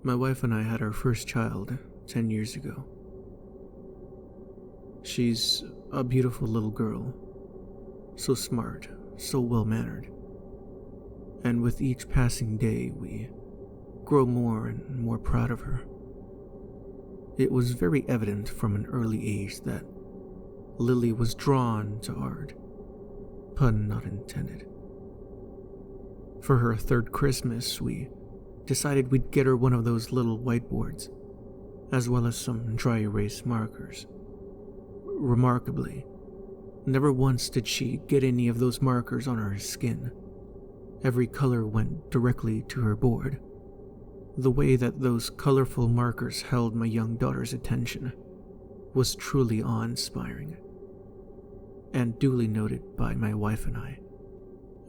My wife and I had our first child 10 years ago. She's a beautiful little girl, so smart, so well-mannered. And with each passing day, we grow more and more proud of her. It was very evident from an early age that Lily was drawn to art, pun not intended. For her third Christmas, we decided we'd get her one of those little whiteboards, as well as some dry erase markers. Remarkably, never once did she get any of those markers on her skin. Every color went directly to her board. The way that those colorful markers held my young daughter's attention was truly awe-inspiring, and duly noted by my wife and I.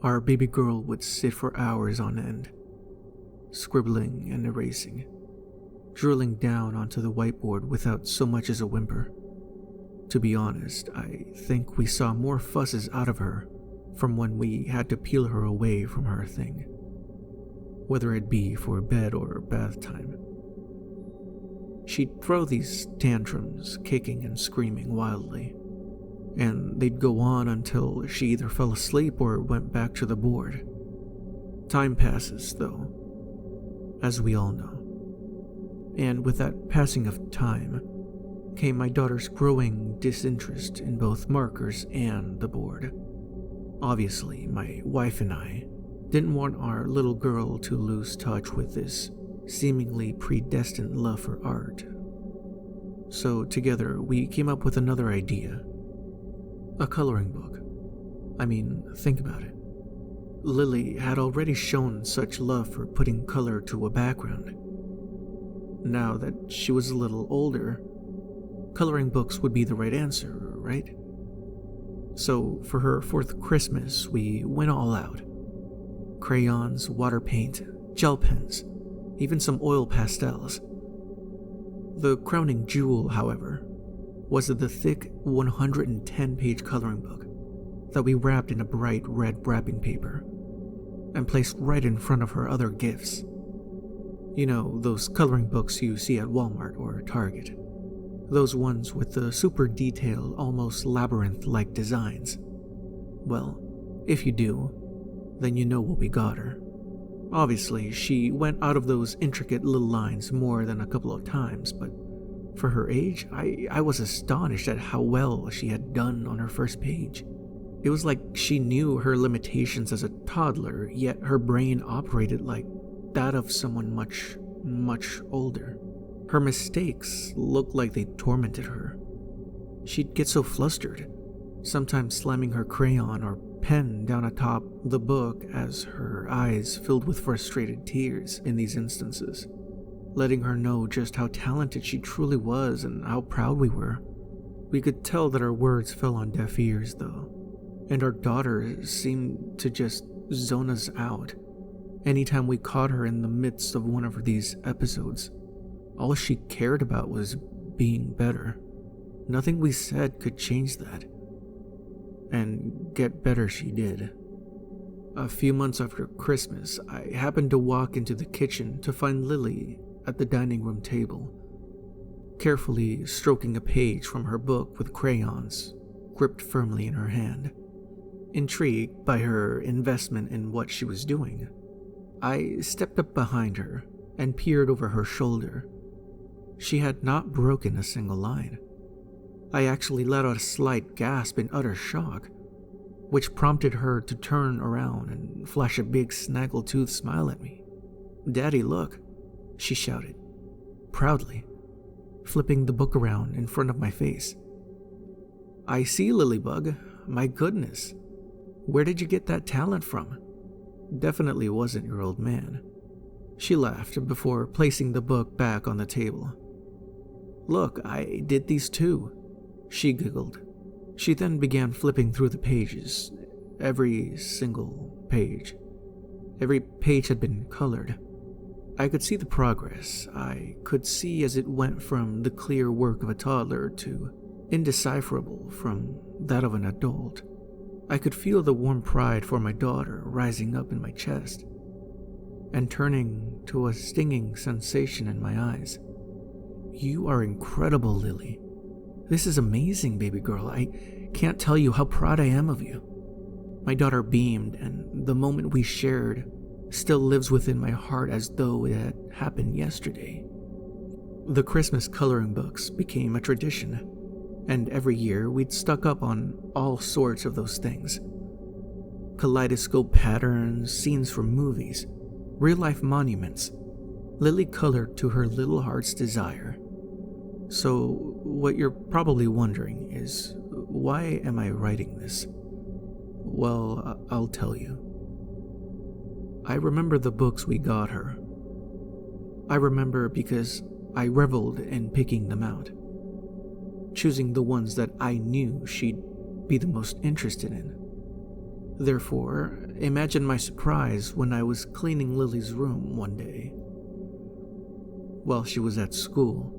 Our baby girl would sit for hours on end, scribbling and erasing, drilling down onto the whiteboard without so much as a whimper. To be honest, I think we saw more fusses out of her from when we had to peel her away from her thing, whether it be for bed or bath time. She'd throw these tantrums, kicking and screaming wildly, and they'd go on until she either fell asleep or went back to the board. Time passes, though, as we all know. And with that passing of time came my daughter's growing disinterest in both markers and the board. Obviously, my wife and I didn't want our little girl to lose touch with this seemingly predestined love for art. So together we came up with another idea. A coloring book. I mean, think about it. Lily had already shown such love for putting color to a background. Now that she was a little older, coloring books would be the right answer, right? So for her fourth Christmas, we went all out. Crayons, water paint, gel pens, even some oil pastels. The crowning jewel, however, was the thick 110-page coloring book that we wrapped in a bright red wrapping paper and placed right in front of her other gifts. You know, those coloring books you see at Walmart or Target. Those ones with the super detailed, almost labyrinth-like designs. Well, if you do, then you know what we got her. Obviously, she went out of those intricate little lines more than a couple of times, but for her age, I was astonished at how well she had done on her first page. It was like she knew her limitations as a toddler, yet her brain operated like that of someone much, much older. Her mistakes looked like they tormented her. She'd get so flustered, sometimes slamming her crayon or pen down atop the book as her eyes filled with frustrated tears in these instances, letting her know just how talented she truly was and how proud we were. We could tell that our words fell on deaf ears, though, and our daughter seemed to just zone us out. Anytime we caught her in the midst of one of these episodes, all she cared about was being better. Nothing we said could change that. And get better she did. A few months after Christmas, I happened to walk into the kitchen to find Lily at the dining room table, carefully stroking a page from her book with crayons gripped firmly in her hand. Intrigued by her investment in what she was doing, I stepped up behind her and peered over her shoulder. She had not broken a single line. I actually let out a slight gasp in utter shock, which prompted her to turn around and flash a big snaggle-toothed smile at me. "Daddy, look," she shouted, proudly, flipping the book around in front of my face. "I see, Lilybug. My goodness. Where did you get that talent from? Definitely wasn't your old man." She laughed before placing the book back on the table. "Look, I did these too," she giggled. She then began flipping through the pages, every single page. Every page had been colored. I could see the progress. I could see as it went from the clear work of a toddler to indecipherable from that of an adult. I could feel the warm pride for my daughter rising up in my chest. and turning to a stinging sensation in my eyes. "You are incredible, Lily. This is amazing, baby girl. I can't tell you how proud I am of you." My daughter beamed, and the moment we shared still lives within my heart as though it had happened yesterday. The Christmas coloring books became a tradition, and every year we'd stock up on all sorts of those things. Kaleidoscope patterns, scenes from movies, real-life monuments. Lily colored to her little heart's desire. So, what you're probably wondering is, why am I writing this? Well, I'll tell you. I remember the books we got her. I remember because I reveled in picking them out, choosing the ones that I knew she'd be the most interested in. Therefore, imagine my surprise when I was cleaning Lily's room one day, while she was at school,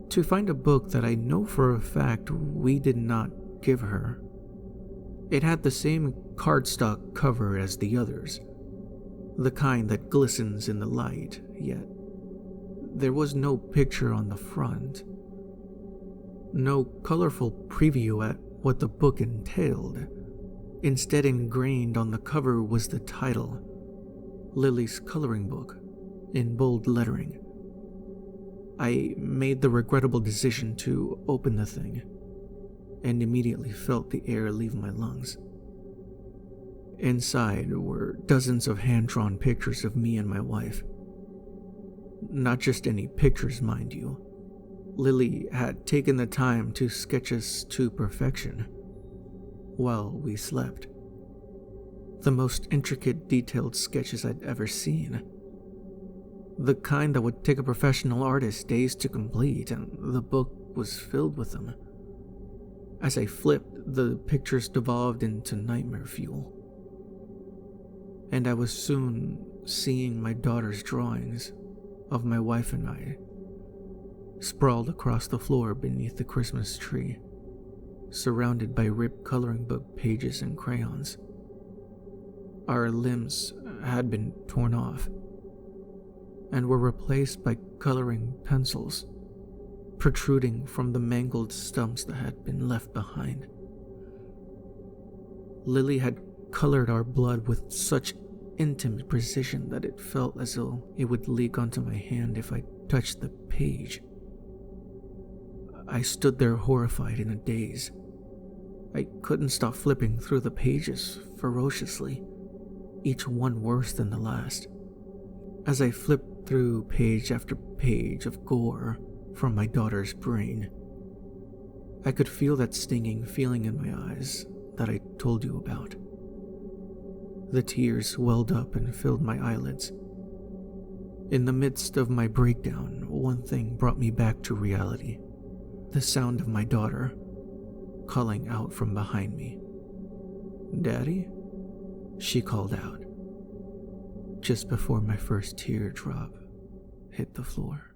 to find a book that I know for a fact we did not give her. It had the same cardstock cover as the others, the kind that glistens in the light, yet there was no picture on the front, no colorful preview at what the book entailed. Instead, ingrained on the cover was the title, Lily's Coloring Book, in bold lettering. I made the regrettable decision to open the thing, and immediately felt the air leave my lungs. Inside were dozens of hand-drawn pictures of me and my wife. Not just any pictures, mind you. Lily had taken the time to sketch us to perfection while we slept. The most intricate, detailed sketches I'd ever seen. The kind that would take a professional artist days to complete, and the book was filled with them. As I flipped, the pictures devolved into nightmare fuel. And I was soon seeing my daughter's drawings of my wife and I, sprawled across the floor beneath the Christmas tree, surrounded by ripped coloring book pages and crayons. Our limbs had been torn off, and were replaced by coloring pencils, protruding from the mangled stumps that had been left behind. Lily had colored our blood with such intimate precision that it felt as though it would leak onto my hand if I touched the page. I stood there horrified in a daze. I couldn't stop flipping through the pages ferociously, each one worse than the last. As I flipped through page after page of gore from my daughter's brain, I could feel that stinging feeling in my eyes that I told you about. The tears welled up and filled my eyelids. In the midst of my breakdown, one thing brought me back to reality. The sound of my daughter calling out from behind me. "Daddy?" she called out, just before my first teardrop hit the floor.